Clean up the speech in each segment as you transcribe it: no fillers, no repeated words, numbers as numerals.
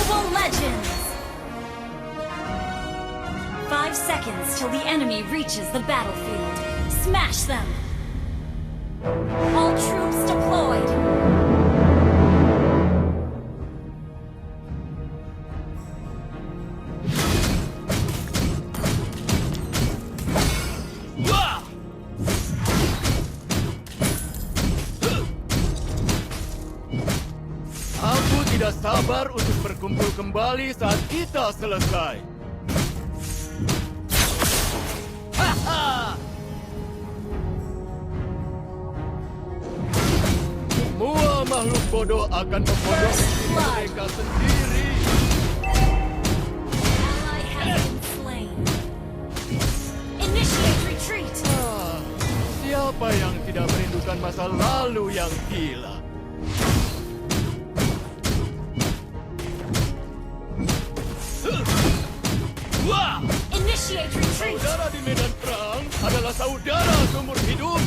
Mobile Legends! 5 seconds till the enemy reaches the battlefield. Smash them! All troops deployed! Aku tidak sabar untuk berkumpul kembali saat kita selesai. Semua makhluk bodoh akan membodohi mereka sendiri. Ally has been slain. Initiate retreat! Siapa yang tidak merindukan masa lalu yang gila? Initiate retreat! Saudara di medan perang adalah saudara seumur hidup.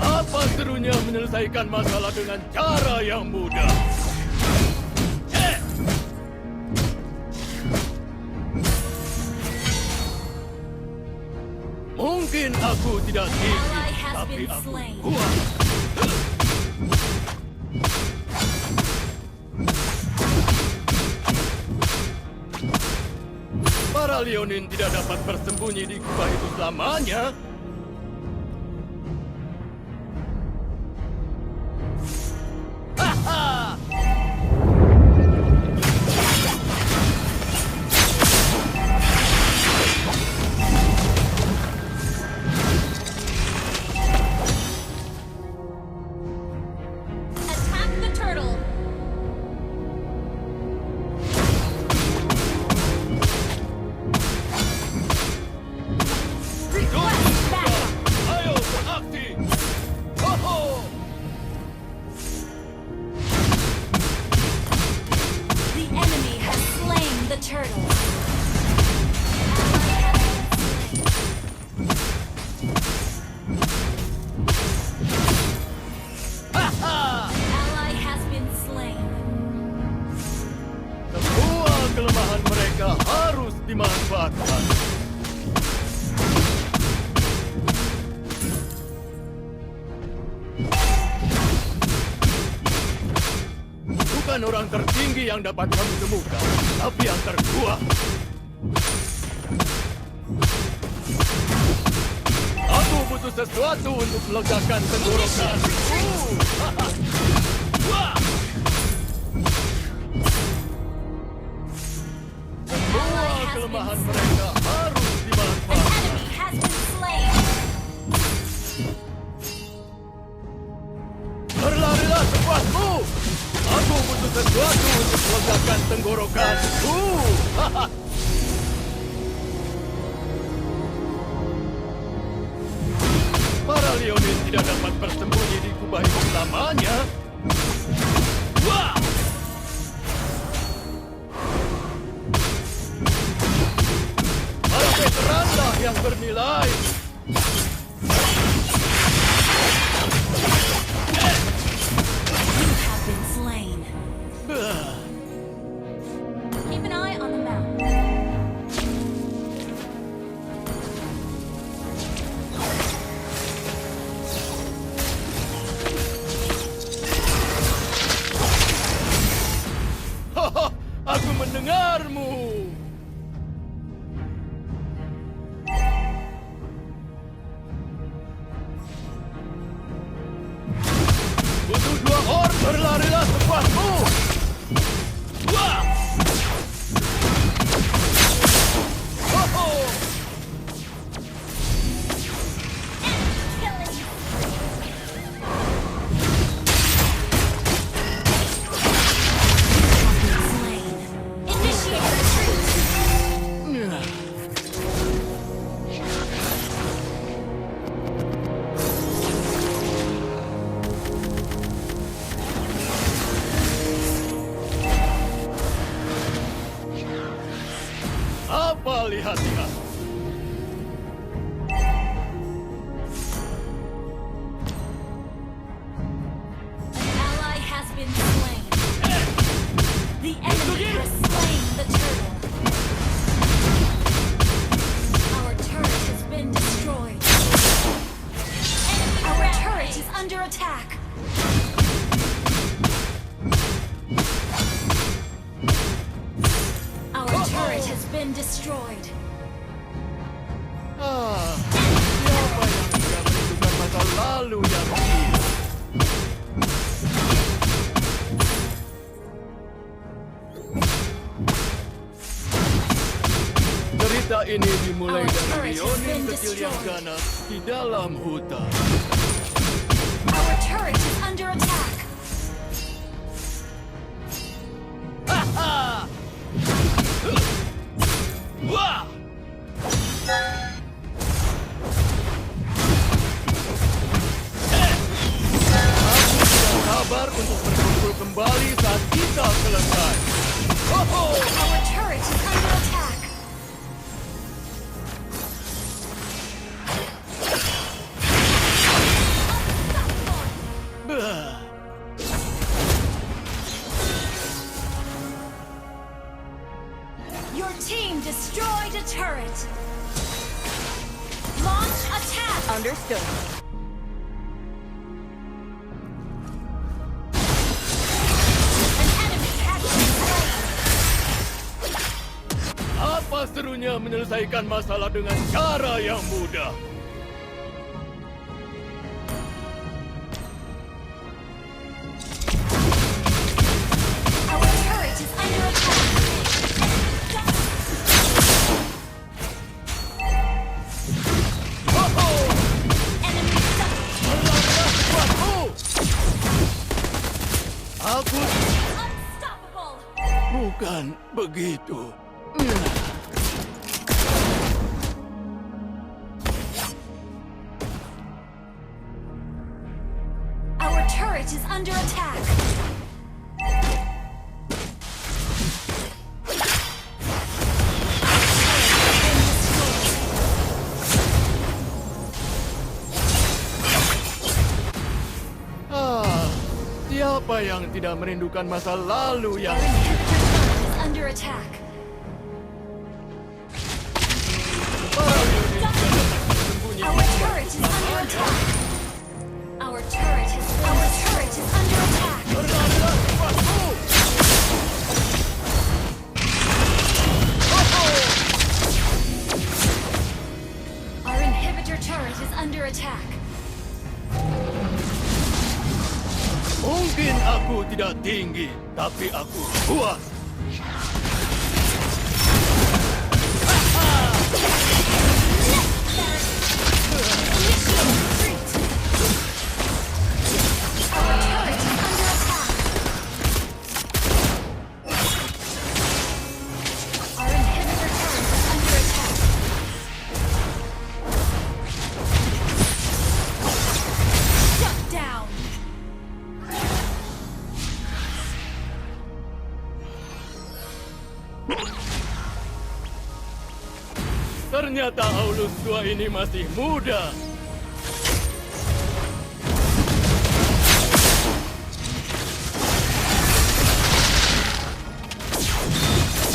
Apa serunya menyelesaikan masalah dengan cara yang mudah? Mungkin aku tidak tinggi, tapi aku kuat. Para Leonin tidak dapat bersembunyi di kubah itu selamanya. Attack the turtle! Request backup! Ayo beraksi! Ho-ho! The enemy has slain the turtle. Ally has been slain. Semua kelemahan mereka harus dimanfaatkan. Bukan orang tertinggi yang dapat kami temukan, tapi yang terkuat. Aku butuh sesuatu untuk melegakan tenggorokan. Wah! Semua kelemahan mereka harus An dimanfaatkan. enemy has been slain. Berlarilah sekuatmu. Aku butuh sesuatu untuk melegakan tenggorokanku. Para Leonin tidak dapat bersembunyi di kubah itu selamanya. Wah! Para veteranlah yang bernilai. You have been slain. Keep an eye on the map. Haha, aku mendengarmu. destroyed. Siapa yang tidak merindukan masa lalu yang hilang? Cerita ini dimulai dari Leonin kecil yang ganas di dalam hutan. Our turret is under attack. Wah! Aku tidak sabar untuk berkumpul kembali saat kita selesai. Our turret is under attack. Your team destroyed a turret. Launch attack. Understood. An enemy has been slain. Apa serunya menyelesaikan masalah dengan cara yang mudah? Our turret is under attack. Enemy Berlangganan Aku unstoppable. bukan begitu. Our turret is under attack. Siapa yang tidak merindukan masa lalu yang Our inhibitor turret is under attack. para Leonin tidak dapat bersembunyi Our turret is under attack. Our turret is under attack. Berlarilah cepatmu! Our inhibitor turret is under attack. Mungkin aku tidak tinggi, tapi aku kuat. Our turret is under attack. Our inhibitor turret is under attack. Shut down. Ternyata Aulus tua ini masih muda.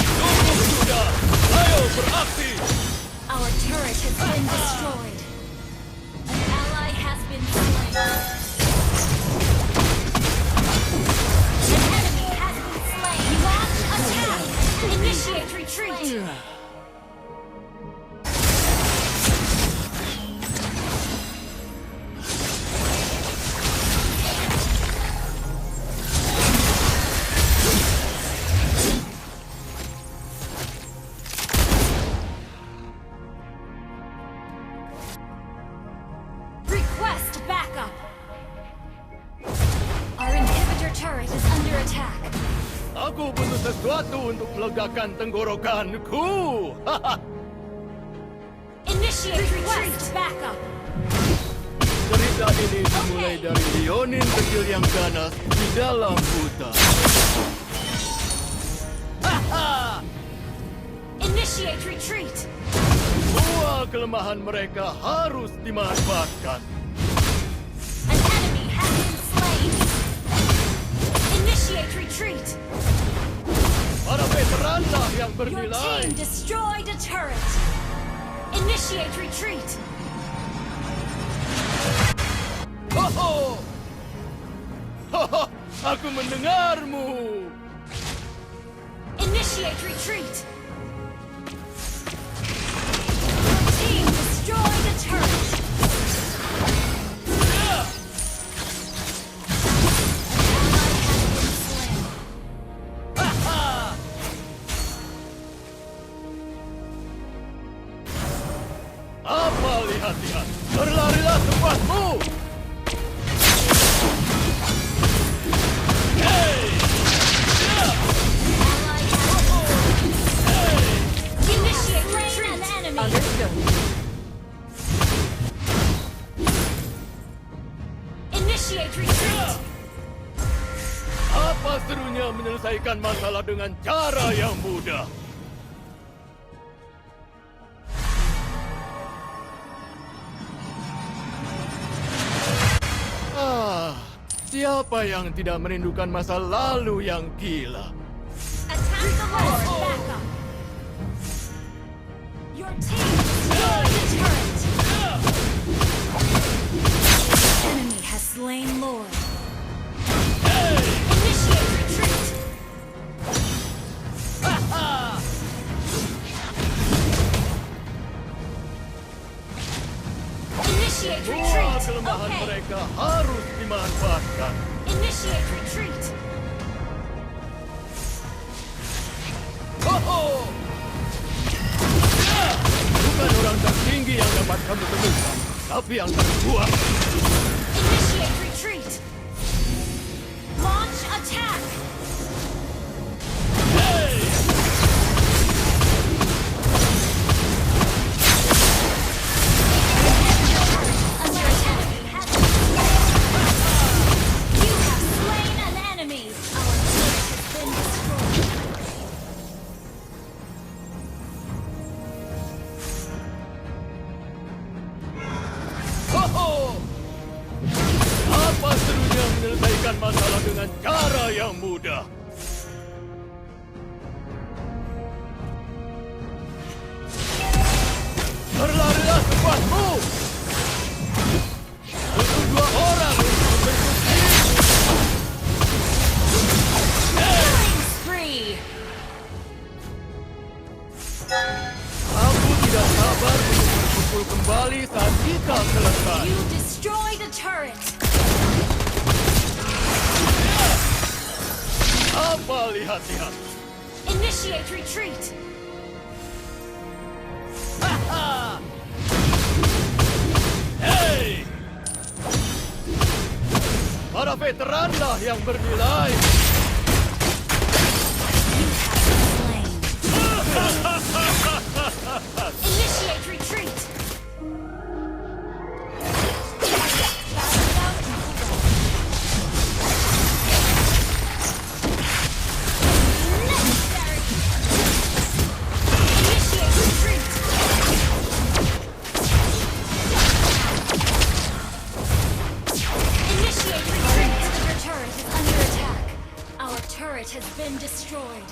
Cukup sudah, ayo beraksi. Our turret has been destroyed. An ally has been slain. An enemy has been slain. Launch attack. Initiate retreat. Request backup. Our inhibitor turret is under attack. Aku butuh sesuatu untuk melegakan tenggorokanku. Initiate request backup. Cerita ini dimulai dari Leonin kecil yang ganas di dalam hutan. Initiate retreat. Semua kelemahan mereka harus dimanfaatkan. An enemy has been slain. Initiate retreat. Para veteranlah yang Your bernilai. team destroyed a turret. Initiate retreat. Ho-ho! Ho-ho! Aku mendengarmu. Initiate retreat. lihat-lihat. Berlarilah sepuasmu. Hey! Initiate retreat. An enemy. Understood. Initiate retreat. Apa serunya menyelesaikan masalah dengan cara yang mudah? Siapa yang tidak merindukan masa lalu yang gila? Attack the Lord. Back up. Your team destroyed the turret. Enemy has slain Lord. Initiate retreat. Initiate Semua retreat. kelemahan Okay. mereka harus dimanfaatkan. Initiate retreat. Bukan orang tertinggi yang dapat kamu temukan, tapi yang terkuat. Initiate retreat. Launch attack. Under attack. You have slain an enemy. Our turret has been destroyed. Apa serunya menyelesaikan masalah dengan cara yang mudah? Berlarilah sepuasmu! Butuh 2 orang untuk membentuk tim. Killing spree. Aku tidak sabar untuk berkumpul kembali saat kita selesai. You destroyed a turret. Apa lihat-lihat? Initiate retreat. Hei! Para veteranlah yang bernilai. Slain. Initiate retreat. Necessary. Initiate retreat. Initiate retreat. Your turret is under attack. Our turret has been destroyed.